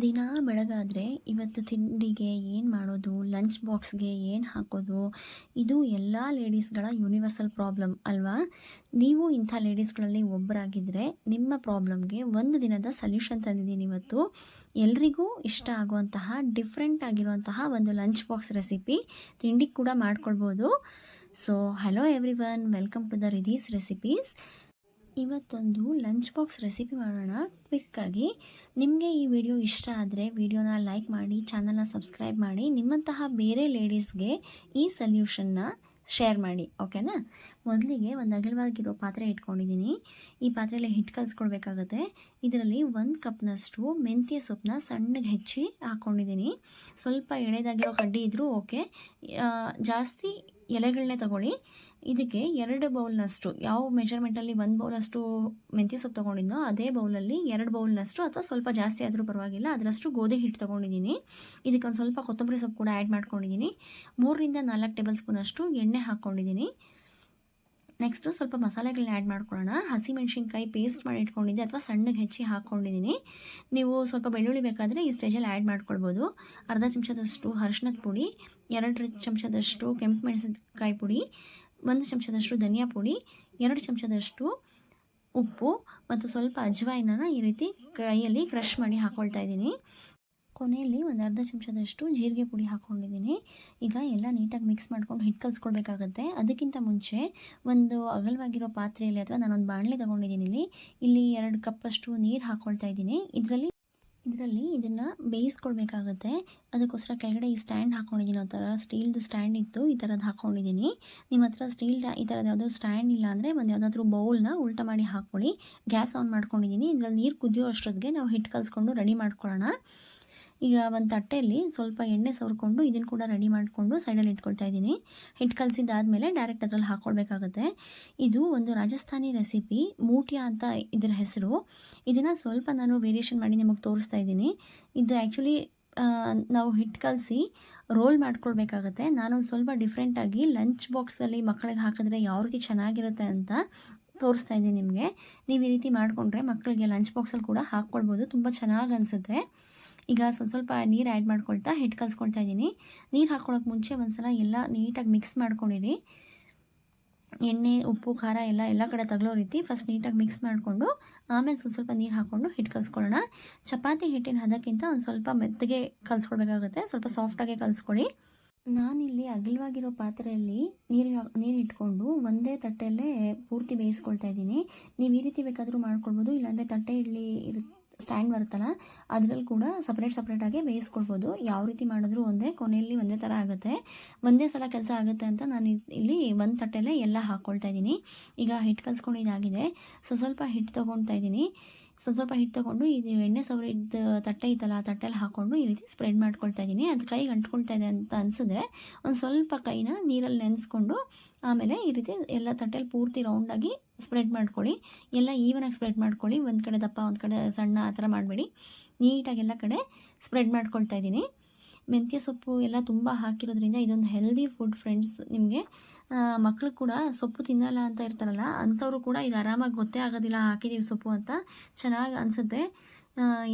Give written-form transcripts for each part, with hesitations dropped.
ದಿನ ಬೆಳಗಾದರೆ ಇವತ್ತು ತಿಂಡಿಗೆ ಏನು ಮಾಡೋದು, ಲಂಚ್ ಬಾಕ್ಸ್ಗೆ ಏನು ಹಾಕೋದು, ಇದು ಎಲ್ಲ ಲೇಡೀಸ್ಗಳ ಯೂನಿವರ್ಸಲ್ ಪ್ರಾಬ್ಲಮ್ ಅಲ್ವಾ? ನೀವು ಇಂಥ ಲೇಡೀಸ್ಗಳಲ್ಲಿ ಒಬ್ಬರಾಗಿದ್ದರೆ ನಿಮ್ಮ ಪ್ರಾಬ್ಲಮ್ಗೆ ಒಂದು ದಿನದ ಸೊಲ್ಯೂಷನ್ ತಂದಿದ್ದೀನಿ ಇವತ್ತು. ಎಲ್ರಿಗೂ ಇಷ್ಟ ಆಗುವಂತಹ ಡಿಫ್ರೆಂಟ್ ಆಗಿರುವಂತಹ ಒಂದು ಲಂಚ್ ಬಾಕ್ಸ್ ರೆಸಿಪಿ, ತಿಂಡಿಗೆ ಕೂಡ ಮಾಡ್ಕೊಳ್ಬೋದು. So hello everyone, welcome to the ರಿದೀಸ್ ರೆಸಿಪೀಸ್. ಇವತ್ತೊಂದು ಲಂಚ್ ಬಾಕ್ಸ್ ರೆಸಿಪಿ ಮಾಡೋಣ ಕ್ವಿಕ್ಕಾಗಿ. ನಿಮಗೆ ಈ ವಿಡಿಯೋ ಇಷ್ಟ ಆದರೆ ವಿಡಿಯೋನ ಲೈಕ್ ಮಾಡಿ, ಚಾನಲ್ನ ಸಬ್ಸ್ಕ್ರೈಬ್ ಮಾಡಿ, ನಿಮ್ಮಂತಹ ಬೇರೆ ಲೇಡೀಸ್ಗೆ ಈ ಸೊಲ್ಯೂಷನ್ನ ಶೇರ್ ಮಾಡಿ, ಓಕೆನಾ? ಮೊದಲಿಗೆ ಒಂದು ಅಗಲವಾಗಿರೋ ಪಾತ್ರೆ ಇಟ್ಕೊಂಡಿದ್ದೀನಿ. ಈ ಪಾತ್ರೆಯಲ್ಲಿ ಹಿಟ್ಟು ಕಲಿಸ್ಕೊಳ್ಬೇಕಾಗತ್ತೆ. ಇದರಲ್ಲಿ 1 ಕಪ್ನಷ್ಟು ಮೆಂತ್ಯ ಸೊಪ್ಪನ್ನ ಸಣ್ಣಗೆ ಹೆಚ್ಚಿ ಹಾಕ್ಕೊಂಡಿದ್ದೀನಿ. ಸ್ವಲ್ಪ ಎಳೆದಾಗಿರೋ ಕಡ್ಡಿ ಇದ್ದರೂ ಓಕೆ, ಜಾಸ್ತಿ ಎಲೆಗಳನ್ನೇ ತಗೊಳ್ಳಿ. ಇದಕ್ಕೆ 2 ಬೌಲ್ನಷ್ಟು, ಯಾವ ಮೆಜರ್ಮೆಂಟಲ್ಲಿ 1 ಬೌಲಷ್ಟು ಮೆಂತ್ಯ ಸೊಪ್ಪು ತೊಗೊಂಡಿದ್ದೋ ಅದೇ ಬೌಲಲ್ಲಿ 2 ಬೌಲ್ನಷ್ಟು ಅಥವಾ ಸ್ವಲ್ಪ ಜಾಸ್ತಿ ಆದರೂ ಪರವಾಗಿಲ್ಲ ಅದರಷ್ಟು ಗೋಧಿ ಹಿಟ್ಟು ತೊಗೊಂಡಿದ್ದೀನಿ. ಇದಕ್ಕೆ ಒಂದು ಸ್ವಲ್ಪ ಕೊತ್ತಂಬರಿ ಸೊಪ್ಪು ಕೂಡ ಆ್ಯಡ್ ಮಾಡ್ಕೊಂಡಿದ್ದೀನಿ. 3ರಿಂದ 4 ಟೇಬಲ್ ಸ್ಪೂನಷ್ಟು ಎಣ್ಣೆ ಹಾಕ್ಕೊಂಡಿದ್ದೀನಿ. ನೆಕ್ಸ್ಟು ಸ್ವಲ್ಪ ಮಸಾಲೆಗಳನ್ನ ಆ್ಯಡ್ ಮಾಡ್ಕೊಳ್ಳೋಣ. ಹಸಿಮೆಣ್ಸಿನ್ಕಾಯಿ ಪೇಸ್ಟ್ ಮಾಡಿ ಇಟ್ಕೊಂಡಿದ್ದೆ ಅಥವಾ ಸಣ್ಣಗೆ ಹೆಚ್ಚಿ ಹಾಕ್ಕೊಂಡಿದ್ದೀನಿ. ನೀವು ಸ್ವಲ್ಪ ಬೆಳ್ಳುಳ್ಳಿ ಬೇಕಾದರೆ ಈ ಸ್ಟೇಜಲ್ಲಿ ಆ್ಯಡ್ ಮಾಡ್ಕೊಳ್ಬೋದು. ಅರ್ಧ ಚಮಚದಷ್ಟು ಅರಿಶಿಣದ ಪುಡಿ, 2 ಚಮಚದಷ್ಟು ಕೆಂಪು ಮೆಣಸಿನಕಾಯಿ ಪುಡಿ, 1 ಚಮಚದಷ್ಟು ಧನಿಯಾ ಪುಡಿ, 2 ಚಮಚದಷ್ಟು ಉಪ್ಪು ಮತ್ತು ಸ್ವಲ್ಪ ಅಜ್ವಾಯಿನನ್ನು ಈ ರೀತಿ ಕೈಯಲ್ಲಿ ಕ್ರಷ್ ಮಾಡಿ ಹಾಕ್ಕೊಳ್ತಾ ಇದ್ದೀನಿ. ಕೊನೆಯಲ್ಲಿ ಒಂದು ಅರ್ಧ ಚಮಚದಷ್ಟು ಜೀರಿಗೆ ಪುಡಿ ಹಾಕ್ಕೊಂಡಿದ್ದೀನಿ. ಈಗ ಎಲ್ಲ ನೀಟಾಗಿ ಮಿಕ್ಸ್ ಮಾಡ್ಕೊಂಡು ಹಿಟ್ಟು ಕಲಿಸ್ಕೊಳ್ಬೇಕಾಗತ್ತೆ. ಅದಕ್ಕಿಂತ ಮುಂಚೆ ಒಂದು ಅಗಲವಾಗಿರೋ ಪಾತ್ರೆಯಲ್ಲಿ ಅಥವಾ ನಾನೊಂದು ಬಾಣಲೆ ತೊಗೊಂಡಿದ್ದೀನಿ. ಇಲ್ಲಿ 2 ಕಪ್ಪಷ್ಟು ನೀರು ಹಾಕ್ಕೊಳ್ತಾ ಇದ್ದೀನಿ. ಇದರಲ್ಲಿ ಇದನ್ನು ಬೇಯಿಸ್ಕೊಳ್ಬೇಕಾಗತ್ತೆ. ಅದಕ್ಕೋಸ್ಕರ ಕೆಳಗಡೆ ಈ ಸ್ಟ್ಯಾಂಡ್ ಹಾಕ್ಕೊಂಡಿದ್ದೀನಿ. ಆ ಥರ ಸ್ಟೀಲ್ದು ಸ್ಟ್ಯಾಂಡ್ ಇತ್ತು, ಈ ಥರದ್ದು ಹಾಕ್ಕೊಂಡಿದ್ದೀನಿ. ನಿಮ್ಮ ಹತ್ರ ಈ ಥರದ್ದು ಯಾವುದೋ ಸ್ಟ್ಯಾಂಡ್ ಇಲ್ಲ ಅಂದರೆ ಒಂದು ಯಾವುದಾದ್ರೂ ಬೌಲ್ನ ಉಲ್ಟ ಮಾಡಿ ಹಾಕ್ಕೊಳ್ಳಿ. ಗ್ಯಾಸ್ ಆನ್ ಮಾಡ್ಕೊಂಡಿದ್ದೀನಿ. ಇದರಲ್ಲಿ ನೀರು ಕುದಿಯೋ ಅಷ್ಟೊತ್ತಿಗೆ ನಾವು ಹಿಟ್ಟು ಕಲಿಸ್ಕೊಂಡು ರೆಡಿ ಮಾಡ್ಕೊಳ್ಳೋಣ. ಈಗ ಒಂದು ತಟ್ಟೆಯಲ್ಲಿ ಸ್ವಲ್ಪ ಎಣ್ಣೆ ಸವರ್ಕೊಂಡು ಇದನ್ನು ಕೂಡ ರೆಡಿ ಮಾಡಿಕೊಂಡು ಸೈಡಲ್ಲಿ ಇಟ್ಕೊಳ್ತಾ ಇದ್ದೀನಿ. ಹಿಟ್ಟು ಕಲಸಿದ್ದಾದಮೇಲೆ ಡೈರೆಕ್ಟ್ ಅದರಲ್ಲಿ ಹಾಕ್ಕೊಳ್ಬೇಕಾಗತ್ತೆ. ಇದು ಒಂದು ರಾಜಸ್ಥಾನಿ ರೆಸಿಪಿ, ಮೂಟಿಯಾ ಅಂತ ಇದರ ಹೆಸರು. ಇದನ್ನು ಸ್ವಲ್ಪ ನಾನು ವೇರಿಯೇಷನ್ ಮಾಡಿ ನಿಮಗೆ ತೋರಿಸ್ತಾ ಇದ್ದೀನಿ. ಇದು ಆ್ಯಕ್ಚುಲಿ ನಾವು ಹಿಟ್ಟು ಕಲಸಿ ರೋಲ್ ಮಾಡ್ಕೊಳ್ಬೇಕಾಗತ್ತೆ. ನಾನೊಂದು ಸ್ವಲ್ಪ ಡಿಫ್ರೆಂಟಾಗಿ ಲಂಚ್ ಬಾಕ್ಸಲ್ಲಿ ಮಕ್ಕಳಿಗೆ ಹಾಕಿದ್ರೆ ಯಾವ ರೀತಿ ಚೆನ್ನಾಗಿರುತ್ತೆ ಅಂತ ತೋರಿಸ್ತಾ ಇದ್ದೀನಿ ನಿಮಗೆ. ನೀವು ಈ ರೀತಿ ಮಾಡಿಕೊಂಡ್ರೆ ಮಕ್ಕಳಿಗೆ ಲಂಚ್ ಬಾಕ್ಸಲ್ಲಿ ಕೂಡ ಹಾಕ್ಕೊಳ್ಬೋದು, ತುಂಬ ಚೆನ್ನಾಗಿ ಅನಿಸುತ್ತೆ. ಈಗ ಸ್ವಲ್ಪ ನೀರು ಆ್ಯಡ್ ಮಾಡ್ಕೊಳ್ತಾ ಹಿಟ್ಟು ಕಲಿಸ್ಕೊಳ್ತಾ ಇದ್ದೀನಿ. ನೀರು ಹಾಕ್ಕೊಳ್ಳೋಕೆ ಮುಂಚೆ ಒಂದು ಸಲ ಎಲ್ಲ ನೀಟಾಗಿ ಮಿಕ್ಸ್ ಮಾಡ್ಕೊಂಡಿರಿ. ಎಣ್ಣೆ, ಉಪ್ಪು, ಖಾರ ಎಲ್ಲ ಕಡೆ ತಗಲೋ ರೀತಿ ಫಸ್ಟ್ ನೀಟಾಗಿ ಮಿಕ್ಸ್ ಮಾಡಿಕೊಂಡು ಆಮೇಲೆ ಸ್ವಲ್ಪ ನೀರು ಹಾಕ್ಕೊಂಡು ಹಿಟ್ಟು ಕಲಿಸ್ಕೊಳ್ಳೋಣ. ಚಪಾತಿ ಹಿಟ್ಟಿನ ಹದಕ್ಕಿಂತ ಒಂದು ಸ್ವಲ್ಪ ಮೆತ್ತಗೆ ಕಲಿಸ್ಕೊಳ್ಬೇಕಾಗುತ್ತೆ. ಸ್ವಲ್ಪ ಸಾಫ್ಟಾಗೆ ಕಲಿಸ್ಕೊಳ್ಳಿ. ನಾನಿಲ್ಲಿ ಅಗಲವಾಗಿರೋ ಪಾತ್ರೆಯಲ್ಲಿ ನೀರು ಇಟ್ಕೊಂಡು ಒಂದೇ ತಟ್ಟೆಯಲ್ಲೇ ಪೂರ್ತಿ ಬೇಯಿಸ್ಕೊಳ್ತಾ ಇದ್ದೀನಿ. ನೀವು ಈ ರೀತಿ ಬೇಕಾದರೂ ಮಾಡ್ಕೊಳ್ಬೋದು, ಇಲ್ಲಾಂದರೆ ತಟ್ಟೆ ಇಡ್ಲಿ ಸ್ಟ್ಯಾಂಡ್ ಬರುತ್ತಲ್ಲ ಅದರಲ್ಲಿ ಕೂಡ ಸಪ್ರೇಟಾಗಿ ಬೇಯಿಸ್ಕೊಳ್ಬೋದು. ಯಾವ ರೀತಿ ಮಾಡಿದ್ರೂ ಕೊನೆಯಲ್ಲಿ ಒಂದೇ ಥರ ಆಗುತ್ತೆ. ಒಂದೇ ಸಲ ಕೆಲಸ ಆಗುತ್ತೆ ಅಂತ ನಾನು ಇಲ್ಲಿ ಒಂದು ತಟ್ಟೆಲ್ಲೇ ಎಲ್ಲ ಹಾಕ್ಕೊಳ್ತಾ ಇದ್ದೀನಿ. ಈಗ ಹಿಟ್ಟು ಕಲಿಸ್ಕೊಂಡಿದ್ದಾಗಿದೆ. ಸ್ವಲ್ಪ ಹಿಟ್ಟು ತೊಗೊಳ್ತಾ ಇದ್ದೀನಿ. ಸ್ವಲ್ಪ ಹಿಟ್ಟು ತೊಗೊಂಡು ಇದು ಎಣ್ಣೆ ಸವರಿದ ತಟ್ಟೆ ಇತ್ತಲ್ಲ ಆ ತಟ್ಟೆಯಲ್ಲಿ ಹಾಕ್ಕೊಂಡು ಈ ರೀತಿ ಸ್ಪ್ರೆಡ್ ಮಾಡ್ಕೊಳ್ತಾ ಇದ್ದೀನಿ. ಅದು ಕೈಗೆ ಅಂಟ್ಕೊಳ್ತಾ ಇದೆ ಅಂತ ಅನಿಸಿದ್ರೆ ಒಂದು ಸ್ವಲ್ಪ ಕೈನ ನೀರಲ್ಲಿ ನೆನೆಸ್ಕೊಂಡು ಆಮೇಲೆ ಈ ರೀತಿ ಎಲ್ಲ ತಟ್ಟೆಯಲ್ಲಿ ಪೂರ್ತಿ ರೌಂಡಾಗಿ ಸ್ಪ್ರೆಡ್ ಮಾಡ್ಕೊಳ್ಳಿ. ಎಲ್ಲ ಈವನಾಗಿ ಸ್ಪ್ರೆಡ್ ಮಾಡ್ಕೊಳ್ಳಿ. ಒಂದು ಕಡೆ ದಪ್ಪ ಒಂದು ಕಡೆ ಸಣ್ಣ ಆ ಥರ ಮಾಡಬೇಡಿ. ನೀಟಾಗಿ ಎಲ್ಲ ಕಡೆ ಸ್ಪ್ರೆಡ್ ಮಾಡ್ಕೊಳ್ತಾ ಇದ್ದೀನಿ. ಮೆಂತ್ಯ ಸೊಪ್ಪು ಎಲ್ಲ ತುಂಬ ಹಾಕಿರೋದ್ರಿಂದ ಇದೊಂದು ಹೆಲ್ದಿ ಫುಡ್ ಫ್ರೆಂಡ್ಸ್. ನಿಮಗೆ ಮಕ್ಕಳು ಕೂಡ ಸೊಪ್ಪು ತಿನ್ನಲ್ಲ ಅಂತ ಇರ್ತಾರಲ್ಲ ಅಂಥವರು ಕೂಡ ಇದು ಆರಾಮಾಗಿ ಗೊತ್ತೇ ಆಗೋದಿಲ್ಲ ಹಾಕಿದ್ದೀವಿ ಸೊಪ್ಪು ಅಂತ. ಚೆನ್ನಾಗಿ ಅನಿಸುತ್ತೆ.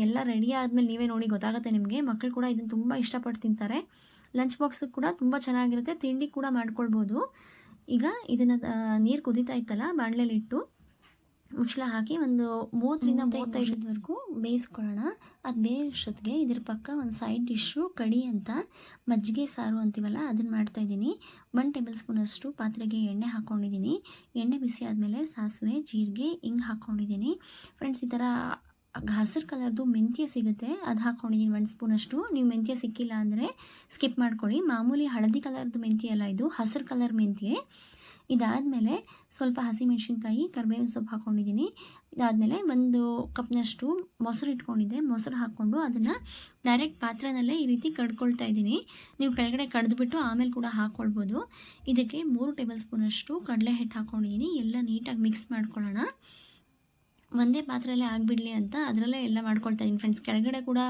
ಎಲ್ಲ ರೆಡಿ ಆದಮೇಲೆ ನೀವೇ ನೋಡಿ ಗೊತ್ತಾಗುತ್ತೆ ನಿಮಗೆ. ಮಕ್ಕಳು ಕೂಡ ಇದನ್ನು ತುಂಬ ಇಷ್ಟಪಟ್ಟು ತಿಂತಾರೆ. ಲಂಚ್ ಬಾಕ್ಸಿಗೆ ಕೂಡ ತುಂಬ ಚೆನ್ನಾಗಿರುತ್ತೆ. ತಿಂಡಿ ಕೂಡ ಮಾಡ್ಕೊಳ್ಬೋದು. ಈಗ ಇದನ್ನು ನೀರು ಕುದೀತಾ ಇತ್ತಲ್ಲ ಬಾಣಲೆಯಲ್ಲಿ ಇಟ್ಟು ಮುಚ್ಚಳ ಹಾಕಿ ಒಂದು 30ರಿಂದ 35 ನಿಮಿಷದವರೆಗೂ ಬೇಯಿಸ್ಕೊಳ್ಳೋಣ. ಅದು ಬೇಯೋಷ್ಟೊತ್ತಿಗೆ ಇದ್ರ ಪಕ್ಕ ಒಂದು ಸೈಡ್ ಡಿಶ್ಶು ಕಡಿ ಅಂತ ಮಜ್ಜಿಗೆ ಸಾರು ಅಂತೀವಲ್ಲ ಅದನ್ನು ಮಾಡ್ತಾಯಿದ್ದೀನಿ. 1 ಟೇಬಲ್ ಸ್ಪೂನಷ್ಟು ಪಾತ್ರೆಗೆ ಎಣ್ಣೆ ಹಾಕ್ಕೊಂಡಿದ್ದೀನಿ. ಎಣ್ಣೆ ಬಿಸಿ ಆದಮೇಲೆ ಸಾಸಿವೆ, ಜೀರಿಗೆ, ಹಿಂಗೆ ಹಾಕ್ಕೊಂಡಿದ್ದೀನಿ. ಫ್ರೆಂಡ್ಸ್, ಈ ಥರ ಹಸಿರು ಕಲರ್ದು ಮೆಂತ್ಯ ಸಿಗುತ್ತೆ, ಅದು ಹಾಕ್ಕೊಂಡಿದ್ದೀನಿ 1 ಸ್ಪೂನಷ್ಟು. ನೀವು ಮೆಂತ್ಯ ಸಿಕ್ಕಿಲ್ಲ ಅಂದರೆ ಸ್ಕಿಪ್ ಮಾಡ್ಕೊಳ್ಳಿ. ಮಾಮೂಲಿ ಹಳದಿ ಕಲರ್ದು ಮೆಂತ್ಯ ಅಲ್ಲ, ಇದು ಹಸಿರು ಕಲರ್ ಮೆಂತ್ಯ. ಇದಾದಮೇಲೆ ಸ್ವಲ್ಪ ಹಸಿಮೆಣ್ಸಿನ್ಕಾಯಿ, ಕರಿಬೇವಿನ ಸೊಪ್ಪು ಹಾಕ್ಕೊಂಡಿದ್ದೀನಿ. ಇದಾದಮೇಲೆ 1 ಕಪ್ನಷ್ಟು ಮೊಸರು ಇಟ್ಕೊಂಡಿದ್ದೆ. ಮೊಸರು ಹಾಕ್ಕೊಂಡು ಅದನ್ನು ಡೈರೆಕ್ಟ್ ಪಾತ್ರೆನಲ್ಲೇ ಈ ರೀತಿ ಕಡ್ಕೊಳ್ತಾ ಇದ್ದೀನಿ. ನೀವು ಕೆಳಗಡೆ ಕಡ್ದುಬಿಟ್ಟು ಆಮೇಲೆ ಕೂಡ ಹಾಕ್ಕೊಳ್ಬೋದು. ಇದಕ್ಕೆ 3 ಟೇಬಲ್ ಸ್ಪೂನಷ್ಟು ಕಡಲೆ ಹಿಟ್ಟು ಹಾಕ್ಕೊಂಡಿದ್ದೀನಿ. ಎಲ್ಲ ನೀಟಾಗಿ ಮಿಕ್ಸ್ ಮಾಡ್ಕೊಳ್ಳೋಣ. ಒಂದೇ ಪಾತ್ರೆಯಲ್ಲೇ ಆಗಿಬಿಡಲಿ ಅಂತ ಅದರಲ್ಲೇ ಎಲ್ಲ ಮಾಡ್ಕೊಳ್ತಾ ಇದ್ದೀನಿ ಫ್ರೆಂಡ್ಸ್. ಕೆಳಗಡೆ ಕೂಡ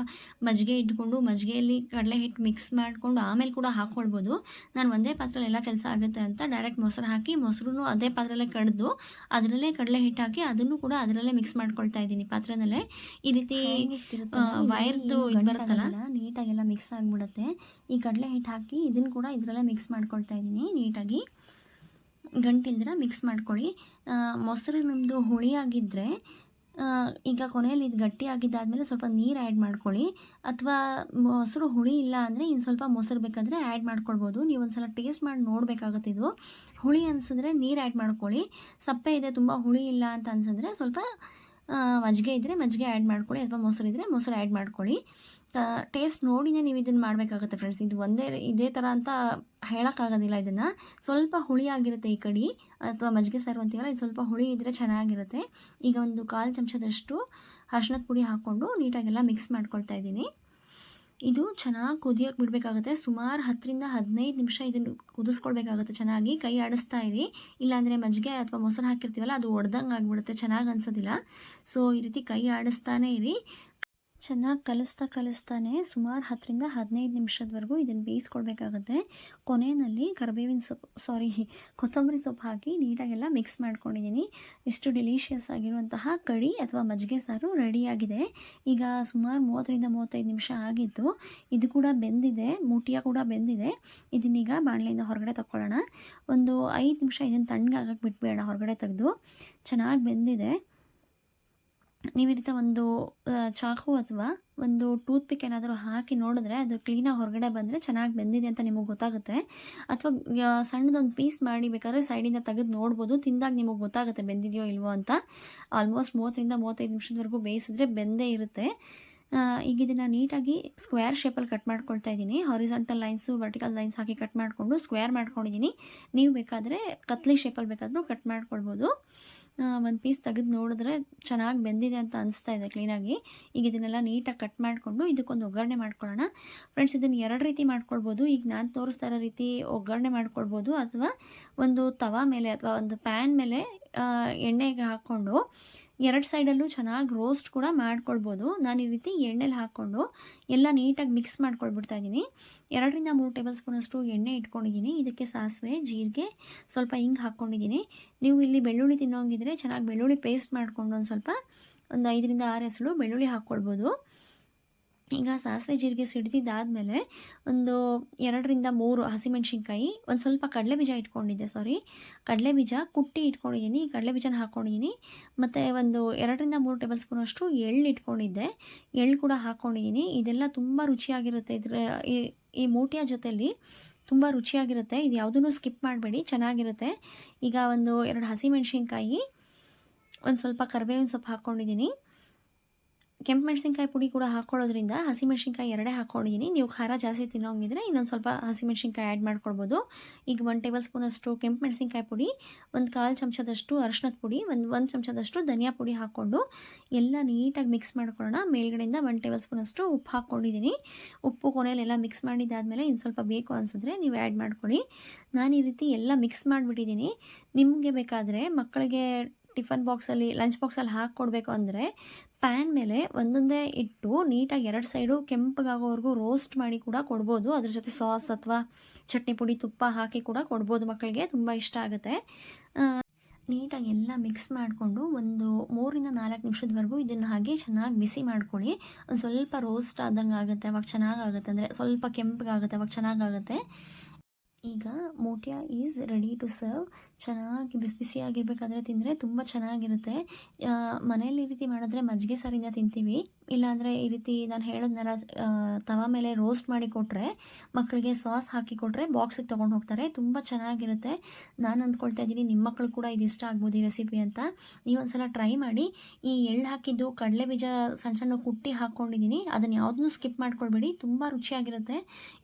ಮಜ್ಜಿಗೆ ಇಟ್ಕೊಂಡು ಮಜ್ಜಿಗೆಯಲ್ಲಿ ಕಡಲೆ ಹಿಟ್ಟು ಮಿಕ್ಸ್ ಮಾಡಿಕೊಂಡು ಆಮೇಲೆ ಕೂಡ ಹಾಕ್ಕೊಳ್ಬೋದು. ನಾನು ಒಂದೇ ಪಾತ್ರೆಯಲ್ಲಿ ಎಲ್ಲ ಕೆಲಸ ಆಗುತ್ತೆ ಅಂತ ಡೈರೆಕ್ಟ್ ಮೊಸರು ಹಾಕಿ ಮೊಸರು ಅದೇ ಪಾತ್ರೆಯಲ್ಲೇ ಕಡೆದು ಅದರಲ್ಲೇ ಕಡಲೆ ಹಿಟ್ಟು ಹಾಕಿ ಅದನ್ನು ಕೂಡ ಅದರಲ್ಲೇ ಮಿಕ್ಸ್ ಮಾಡ್ಕೊಳ್ತಾ ಇದ್ದೀನಿ ಪಾತ್ರೆನಲ್ಲೇ. ಈ ರೀತಿ ವೈರ್ದು ಇದು ಬರುತ್ತಲ್ಲ ನೀಟಾಗೆಲ್ಲ ಮಿಕ್ಸ್ ಆಗಿಬಿಡುತ್ತೆ. ಈ ಕಡಲೆ ಹಿಟ್ಟು ಹಾಕಿ ಇದನ್ನು ಕೂಡ ಇದರಲ್ಲೇ ಮಿಕ್ಸ್ ಮಾಡ್ಕೊಳ್ತಾ ಇದ್ದೀನಿ ನೀಟಾಗಿ. ಗಂಟಿಲ್ದಿರ ಮಿಕ್ಸ್ ಮಾಡ್ಕೊಳ್ಳಿ. ಮೊಸರು ನಮ್ಮದು ಹುಳಿಯಾಗಿದ್ದರೆ ಈಗ ಕೊನೆಯಲ್ಲಿ ಇದು ಗಟ್ಟಿ ಆಗಿದ್ದಾದಮೇಲೆ ಸ್ವಲ್ಪ ನೀರು ಆ್ಯಡ್ ಮಾಡ್ಕೊಳ್ಳಿ. ಅಥವಾ ಮೊಸರು ಹುಳಿ ಇಲ್ಲ ಅಂದರೆ ಇನ್ನು ಸ್ವಲ್ಪ ಮೊಸರು ಬೇಕಾದರೆ ಆ್ಯಡ್ ಮಾಡ್ಕೊಳ್ಬೋದು. ನೀವು ಒಂದು ಸಲ ಟೇಸ್ಟ್ ಮಾಡಿ ನೋಡಬೇಕಾಗುತ್ತೆ. ಇದು ಹುಳಿ ಅನಿಸಿದ್ರೆ ನೀರು ಆ್ಯಡ್ ಮಾಡ್ಕೊಳ್ಳಿ. ಸಪ್ಪೆ ಇದೆ ತುಂಬ ಹುಳಿ ಇಲ್ಲ ಅಂತ ಅನ್ಸಿದ್ರೆ ಸ್ವಲ್ಪ ಮಜ್ಜಿಗೆ ಇದ್ದರೆ ಮಜ್ಜಿಗೆ ಆ್ಯಡ್ ಮಾಡ್ಕೊಳ್ಳಿ, ಅಥವಾ ಮೊಸರು ಇದ್ದರೆ ಮೊಸರು ಆ್ಯಡ್ ಮಾಡ್ಕೊಳ್ಳಿ. ಟೇಸ್ಟ್ ನೋಡಿನೇ ನೀವು ಇದನ್ನು ಮಾಡಬೇಕಾಗುತ್ತೆ ಫ್ರೆಂಡ್ಸ್. ಇದು ಇದೇ ಥರ ಅಂತ ಹೇಳೋಕ್ಕಾಗೋದಿಲ್ಲ. ಇದನ್ನು ಸ್ವಲ್ಪ ಹುಳಿಯಾಗಿರುತ್ತೆ ಈ ಕಡೆ, ಅಥವಾ ಮಜ್ಜಿಗೆ ಸಾರು ಅಂತೀವಲ್ಲ, ಇದು ಸ್ವಲ್ಪ ಹುಳಿ ಇದ್ದರೆ ಚೆನ್ನಾಗಿರುತ್ತೆ. ಈಗ ಒಂದು 1/4 ಚಮಚದಷ್ಟು ಅರಿಶಿಣದ ಪುಡಿ ಹಾಕ್ಕೊಂಡು ನೀಟಾಗೆಲ್ಲ ಮಿಕ್ಸ್ ಮಾಡ್ಕೊಳ್ತಾ ಇದ್ದೀನಿ. ಇದು ಚೆನ್ನಾಗಿ ಕುದಿಯೋಕೆ ಬಿಡಬೇಕಾಗುತ್ತೆ. ಸುಮಾರು 10ರಿಂದ 15 ನಿಮಿಷ ಇದನ್ನು ಕುದಿಸ್ಕೊಳ್ಬೇಕಾಗುತ್ತೆ ಚೆನ್ನಾಗಿ. ಕೈ ಆಡಿಸ್ತಾ ಇರಿ, ಇಲ್ಲಾಂದರೆ ಮಜ್ಜಿಗೆ ಅಥವಾ ಮೊಸರು ಹಾಕಿರ್ತೀವಲ್ಲ ಅದು ಒಡೆದಂಗೆ ಆಗಿಬಿಡುತ್ತೆ, ಚೆನ್ನಾಗಿ ಅನ್ಸೋದಿಲ್ಲ. ಸೊ ಈ ರೀತಿ ಕೈ ಆಡಿಸ್ತಾನೇ ಇರಿ. ಚೆನ್ನಾಗಿ ಕಲಿಸ್ತಾನೆ ಸುಮಾರು 10ರಿಂದ 15 ನಿಮಿಷದವರೆಗೂ ಇದನ್ನು ಬೇಯಿಸ್ಕೊಳ್ಬೇಕಾಗುತ್ತೆ. ಕೊನೆಯಲ್ಲಿ ಕೊತ್ತಂಬರಿ ಸೊಪ್ಪು ಹಾಕಿ ನೀಟಾಗೆಲ್ಲ ಮಿಕ್ಸ್ ಮಾಡ್ಕೊಂಡಿದ್ದೀನಿ. ಎಷ್ಟು ಡೆಲಿಷಿಯಸ್ ಆಗಿರುವಂತಹ ಕಡಿ ಅಥವಾ ಮಜ್ಜಿಗೆ ಸಾರು ರೆಡಿಯಾಗಿದೆ. ಈಗ ಸುಮಾರು 30ರಿಂದ 35 ನಿಮಿಷ ಆಗಿತ್ತು. ಇದು ಕೂಡ ಬೆಂದಿದೆ, ಮೂಟಿಯ ಕೂಡ ಬೆಂದಿದೆ. ಇದನ್ನೀಗ ಬಾಣಲೆಯಿಂದ ಹೊರಗಡೆ ತಗೊಳ್ಳೋಣ. ಒಂದು 5 ನಿಮಿಷ ಇದನ್ನು ತಣ್ಣಗಾಗಕ್ಕೆ ಬಿಟ್ಬೇಡ, ಹೊರಗಡೆ ತೆಗೆದು. ಚೆನ್ನಾಗಿ ಬೆಂದಿದೆ. ನೀವು ಈ ರೀತಿ ಒಂದು ಚಾಕು ಅಥವಾ ಒಂದು ಟೂತ್ ಪಿಕ್ ಏನಾದರೂ ಹಾಕಿ ನೋಡಿದ್ರೆ ಅದು ಕ್ಲೀನಾಗಿ ಹೊರಗಡೆ ಬಂದರೆ ಚೆನ್ನಾಗಿ ಬೆಂದಿದೆ ಅಂತ ನಿಮಗೆ ಗೊತ್ತಾಗುತ್ತೆ. ಅಥವಾ ಸಣ್ಣದೊಂದು ಪೀಸ್ ಮಾಡಿ ಬೇಕಾದ್ರೆ ಸೈಡಿಂದ ತೆಗೆದು ನೋಡ್ಬೋದು. ತಿಂದಾಗ ನಿಮಗೆ ಗೊತ್ತಾಗುತ್ತೆ ಬೆಂದಿದೆಯೋ ಇಲ್ವೋ ಅಂತ. ಆಲ್ಮೋಸ್ಟ್ 30ರಿಂದ 35 ನಿಮಿಷದವರೆಗೂ ಬೇಯಿಸಿದ್ರೆ ಬೆಂದೇ ಇರುತ್ತೆ. ಈಗ ಇದನ್ನು ನೀಟಾಗಿ ಸ್ಕ್ವೇರ್ ಶೇಪಲ್ಲಿ ಕಟ್ ಮಾಡ್ಕೊಳ್ತಾ ಇದ್ದೀನಿ. ಹಾರಿಸಾಂಟಲ್ ಲೈನ್ಸು ವರ್ಟಿಕಲ್ ಲೈನ್ಸ್ ಹಾಕಿ ಕಟ್ ಮಾಡಿಕೊಂಡು ಸ್ಕ್ವೇರ್ ಮಾಡ್ಕೊಂಡಿದ್ದೀನಿ. ನೀವು ಬೇಕಾದರೆ ಕತ್ಲಿ ಶೇಪಲ್ಲಿ ಬೇಕಾದರೂ ಕಟ್ ಮಾಡ್ಕೊಳ್ಬೋದು. ಒಂದು ಪೀಸ್ ತೆಗೆದು ನೋಡಿದ್ರೆ ಚೆನ್ನಾಗಿ ಬೆಂದಿದೆ ಅಂತ ಅನಿಸ್ತಾ ಇದೆ ಕ್ಲೀನಾಗಿ. ಈಗ ಇದನ್ನೆಲ್ಲ ನೀಟಾಗಿ ಕಟ್ ಮಾಡಿಕೊಂಡು ಇದಕ್ಕೊಂದು ಒಗ್ಗರಣೆ ಮಾಡ್ಕೊಳ್ಳೋಣ ಫ್ರೆಂಡ್ಸ್. ಇದನ್ನು 2 ರೀತಿ ಮಾಡ್ಕೊಳ್ಬೋದು. ಈಗ ನಾನು ತೋರಿಸ್ತಾ ಇರೋ ರೀತಿ ಒಗ್ಗರಣೆ ಮಾಡ್ಕೊಳ್ಬೋದು, ಅಥವಾ ಒಂದು ತವಾ ಮೇಲೆ ಅಥವಾ ಒಂದು ಪ್ಯಾನ್ ಮೇಲೆ ಎಣ್ಣೆಗೆ ಹಾಕ್ಕೊಂಡು 2 ಸೈಡಲ್ಲೂ ಚೆನ್ನಾಗಿ ರೋಸ್ಟ್ ಕೂಡ ಮಾಡ್ಕೊಳ್ಬೋದು. ನಾನು ಈ ರೀತಿ ಎಣ್ಣೆಲಿ ಹಾಕ್ಕೊಂಡು ಎಲ್ಲ ನೀಟಾಗಿ ಮಿಕ್ಸ್ ಮಾಡ್ಕೊಳ್ಬಿಡ್ತಾ ಇದ್ದೀನಿ. 2ರಿಂದ 3 ಟೇಬಲ್ ಸ್ಪೂನಷ್ಟು ಎಣ್ಣೆ ಇಟ್ಕೊಂಡಿದ್ದೀನಿ. ಇದಕ್ಕೆ ಸಾಸಿವೆ, ಜೀರಿಗೆ, ಸ್ವಲ್ಪ ಹಿಂಗೆ ಹಾಕ್ಕೊಂಡಿದ್ದೀನಿ. ನೀವು ಇಲ್ಲಿ ಬೆಳ್ಳುಳ್ಳಿ ತಿನ್ನೋಂಗಿದ್ರೆ ಚೆನ್ನಾಗಿ ಬೆಳ್ಳುಳ್ಳಿ ಪೇಸ್ಟ್ ಮಾಡಿಕೊಂಡು ಒಂದು 5ರಿಂದ 6 ಎಸಳು ಬೆಳ್ಳುಳ್ಳಿ ಹಾಕ್ಕೊಳ್ಬೋದು. ಈಗ ಸಾಸಿವೆ ಜೀರಿಗೆ ಸಿಡಿದಿದ್ದಾದಮೇಲೆ ಒಂದು 2ರಿಂದ 3 ಹಸಿಮೆಣ್ಸಿನ್ಕಾಯಿ, ಒಂದು ಸ್ವಲ್ಪ ಕಡಲೆಬೀಜ ಇಟ್ಕೊಂಡಿದ್ದೆ, ಕಡಲೆಬೀಜ ಕುಟ್ಟಿ ಇಟ್ಕೊಂಡಿದ್ದೀನಿ. ಕಡಲೆಬೀಜನ ಹಾಕ್ಕೊಂಡಿದ್ದೀನಿ. ಮತ್ತು ಒಂದು 2ರಿಂದ 3 ಟೇಬಲ್ ಸ್ಪೂನಷ್ಟು ಎಳ್ಳು ಇಟ್ಕೊಂಡಿದ್ದೆ, ಎಳ್ಳು ಕೂಡ ಹಾಕ್ಕೊಂಡಿದ್ದೀನಿ. ಇದೆಲ್ಲ ತುಂಬ ರುಚಿಯಾಗಿರುತ್ತೆ. ಈ ಮೂಟಿಯ ಜೊತೆಯಲ್ಲಿ ತುಂಬ ರುಚಿಯಾಗಿರುತ್ತೆ. ಇದು ಯಾವುದೂ ಸ್ಕಿಪ್ ಮಾಡಬೇಡಿ, ಚೆನ್ನಾಗಿರುತ್ತೆ. ಈಗ ಒಂದು 2 ಹಸಿಮೆಣ್ಸಿನ್ಕಾಯಿ, ಒಂದು ಸ್ವಲ್ಪ ಕರಿಬೇವಿನ ಸೊಪ್ಪು ಹಾಕ್ಕೊಂಡಿದ್ದೀನಿ. ಕೆಂಪು ಮೆಣಸಿನ್ಕಾಯಿ ಪುಡಿ ಕೂಡ ಹಾಕ್ಕೊಳ್ಳೋದ್ರಿಂದ ಹಸಿಮೆಣ್ಸಿನ್ಕಾಯಿ 2 ಹಾಕ್ಕೊಂಡಿದ್ದೀನಿ. ನೀವು ಖಾರ ಜಾಸ್ತಿ ತಿನ್ನೋಂಗಿದ್ರೆ ಇನ್ನೊಂದು ಸ್ವಲ್ಪ ಹಸಿಮೆಣ್ಸಿನ್ಕಾಯಿ ಆ್ಯಡ್ ಮಾಡ್ಕೊಳ್ಬೋದು. ಈಗ 1 ಟೇಬಲ್ ಸ್ಪೂನಷ್ಟು ಕೆಂಪು ಮೆಣಸಿನ್ಕಾಯಿ ಪುಡಿ, ಒಂದು 1/4 ಚಮಚದಷ್ಟು ಅರಿಶಿಣದ ಪುಡಿ, ಒಂದು ಚಮಚದಷ್ಟು ಧನಿಯಾ ಪುಡಿ ಹಾಕ್ಕೊಂಡು ಎಲ್ಲ ನೀಟಾಗಿ ಮಿಕ್ಸ್ ಮಾಡ್ಕೊಳ್ಳೋಣ. ಮೇಲ್ಗಡೆಯಿಂದ 1 ಟೇಬಲ್ ಸ್ಪೂನಷ್ಟು ಉಪ್ಪು ಹಾಕ್ಕೊಂಡಿದ್ದೀನಿ. ಉಪ್ಪು ಕೊನೆಯಲ್ಲೆಲ್ಲ ಮಿಕ್ಸ್ ಮಾಡಿದ್ದಾದಮೇಲೆ ಇನ್ನು ಸ್ವಲ್ಪ ಬೇಕು ಅನಿಸಿದ್ರೆ ನೀವು ಆ್ಯಡ್ ಮಾಡ್ಕೊಳ್ಳಿ. ನಾನು ಈ ರೀತಿ ಎಲ್ಲ ಮಿಕ್ಸ್ ಮಾಡಿಬಿಟ್ಟಿದ್ದೀನಿ. ನಿಮಗೆ ಬೇಕಾದರೆ ಮಕ್ಕಳಿಗೆ ಟಿಫನ್ ಬಾಕ್ಸಲ್ಲಿ, ಲಂಚ್ ಬಾಕ್ಸಲ್ಲಿ ಹಾಕ್ಕೊಡ್ಬೇಕು ಅಂದರೆ ಪ್ಯಾನ್ ಮೇಲೆ ಒಂದೊಂದೇ ಇಟ್ಟು ನೀಟಾಗಿ 2 ಸೈಡು ಕೆಂಪಗಾಗೋವರೆಗೂ ರೋಸ್ಟ್ ಮಾಡಿ ಕೂಡ ಕೊಡ್ಬೋದು. ಅದ್ರ ಜೊತೆ ಸಾಸ್ ಅಥವಾ ಚಟ್ನಿ ಪುಡಿ, ತುಪ್ಪ ಹಾಕಿ ಕೂಡ ಕೊಡ್ಬೋದು. ಮಕ್ಕಳಿಗೆ ತುಂಬ ಇಷ್ಟ ಆಗುತ್ತೆ. ನೀಟಾಗಿ ಎಲ್ಲ ಮಿಕ್ಸ್ ಮಾಡಿಕೊಂಡು ಒಂದು 3ರಿಂದ 4 ನಿಮಿಷದವರೆಗೂ ಇದನ್ನು ಹಾಗೆ ಚೆನ್ನಾಗಿ ಬಿಸಿ ಮಾಡ್ಕೊಳ್ಳಿ. ಒಂದು ಸ್ವಲ್ಪ ರೋಸ್ಟ್ ಆದಂಗೆ ಆಗುತ್ತೆ, ಅವಾಗ ಚೆನ್ನಾಗಾಗುತ್ತೆ. ಅಂದರೆ ಸ್ವಲ್ಪ ಕೆಂಪಗಾಗುತ್ತೆ, ಅವಾಗ ಚೆನ್ನಾಗಾಗುತ್ತೆ. ಈಗ ಮೋಟಿಯಾ ಈಸ್ ರೆಡಿ ಟು ಸರ್ವ್. ಚೆನ್ನಾಗಿ ಬಿಸಿ ಬಿಸಿಯಾಗಿರ್ಬೇಕಾದ್ರೆ ತಿಂದರೆ ತುಂಬ ಚೆನ್ನಾಗಿರುತ್ತೆ. ಮನೇಲಿ ಈ ರೀತಿ ಮಾಡಿದ್ರೆ ಮಜ್ಜಿಗೆ ಸಾರಿಂದ ತಿಂತೀವಿ. ಇಲ್ಲಾಂದರೆ ಈ ರೀತಿ ನಾನು ಹೇಳಿದ್ನಲ್ಲ, ತವಾ ಮೇಲೆ ರೋಸ್ಟ್ ಮಾಡಿ ಕೊಟ್ಟರೆ, ಮಕ್ಕಳಿಗೆ ಸಾಸ್ ಹಾಕಿ ಕೊಟ್ಟರೆ ಬಾಕ್ಸಿಗೆ ತೊಗೊಂಡು ಹೋಗ್ತಾರೆ. ತುಂಬ ಚೆನ್ನಾಗಿರುತ್ತೆ. ನಾನು ಅಂದ್ಕೊಳ್ತಾ ಇದ್ದೀನಿ ನಿಮ್ಮ ಮಕ್ಕಳು ಕೂಡ ಇದು ಇಷ್ಟ ಆಗ್ಬೋದು ಈ ರೆಸಿಪಿ ಅಂತ. ನೀವೊಂದ್ಸಲ ಟ್ರೈ ಮಾಡಿ. ಈ ಎಳ್ಳು ಹಾಕಿದ್ದು ಕಡಲೆ ಬೀಜ ಸಣ್ಣ ಸಣ್ಣ ಕುಟ್ಟಿ ಹಾಕ್ಕೊಂಡಿದ್ದೀನಿ. ಅದನ್ನು ಯಾವುದನ್ನೂ ಸ್ಕಿಪ್ ಮಾಡ್ಕೊಳ್ಬೇಡಿ, ತುಂಬ ರುಚಿಯಾಗಿರುತ್ತೆ.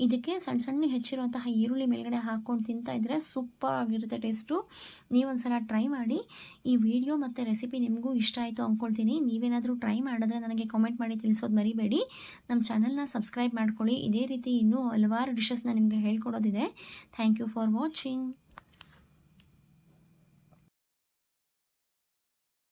ಇದಕ್ಕೆ ಸಣ್ಣ ಸಣ್ಣ ಹೆಚ್ಚಿರುವಂತಹ ಈರುಳ್ಳಿ ಮೇಲ್ಗಡೆ ಹಾಕ್ಕೊಂಡು ತಿಂತಾಯಿದ್ರೆ ಸೂಪರ್ ಆಗಿರುತ್ತೆ ಟೇಸ್ಟು. ನೀವೊಂದ್ಸಲ ಟ್ರೈ ಮಾಡಿ. ಈ ವಿಡಿಯೋ ಮತ್ತು ರೆಸಿಪಿ ನಿಮಗೂ ಇಷ್ಟ ಆಯಿತು ಅಂದ್ಕೊಳ್ತೀನಿ. ನೀವೇನಾದರೂ ಟ್ರೈ ಮಾಡಿದ್ರೆ ನನಗೆ ಕಾಮೆಂಟ್ ಮಾಡಿ ತಿಳಿಸೋದು ಮರಿಬೇಡಿ. ನಮ್ಮ ಚಾನಲ್ನ ಸಬ್ಸ್ಕ್ರೈಬ್ ಮಾಡ್ಕೊಳ್ಳಿ. ಇದೇ ರೀತಿ ಇನ್ನೂ ಹಲವಾರು ಡಿಶಸ್ನ ನಿಮಗೆ ಹೇಳ್ಕೊಡೋದಿದೆ. Thank you for watching.